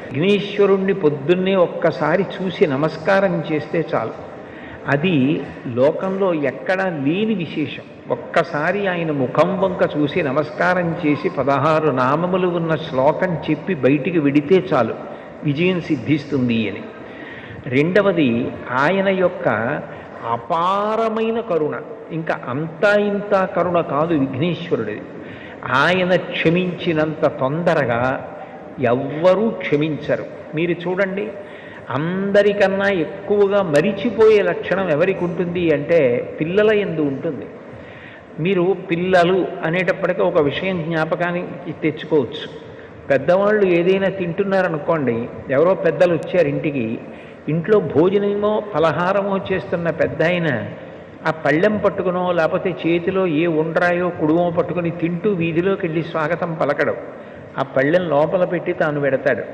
విఘ్నేశ్వరుణ్ణి పొద్దున్నే ఒక్కసారి చూసి నమస్కారం చేస్తే చాలు. అది లోకంలో ఎక్కడా లేని విశేషం. ఒక్కసారి ఆయన ముఖం వంక చూసి నమస్కారం చేసి 16 నామములు ఉన్న శ్లోకం చెప్పి బయటికి విడితే చాలు, విజయం సిద్ధిస్తుంది అని. రెండవది ఆయన యొక్క అపారమైన కరుణ. ఇంకా అంతా ఇంత కరుణ కాదు విఘ్నేశ్వరుడిది. ఆయన క్షమించినంత తొందరగా ఎవ్వరూ క్షమించరు. మీరు చూడండి, అందరికన్నా ఎక్కువగా మరిచిపోయే లక్షణం ఎవరికి ఉంటుంది అంటే పిల్లల యందు ఉంటుంది. మీరు పిల్లలు అనేటప్పటికీ ఒక విషయం జ్ఞాపకానికి తెచ్చుకోవచ్చు. పెద్దవాళ్ళు ఏదైనా తింటున్నారనుకోండి, ఎవరో పెద్దలు వచ్చారు ఇంటికి, ఇంట్లో భోజనమో ఫలహారమో చేస్తున్న పెద్ద ఆయన ఆ పళ్ళెం పట్టుకునో లేకపోతే చేతిలో ఏ ఉండ్రాయో కుడుమో పట్టుకుని తింటూ వీధిలోకి వెళ్ళి స్వాగతం పలకడం, ఆ పళ్ళెం లోపల పెట్టి తాను పెడతాడు.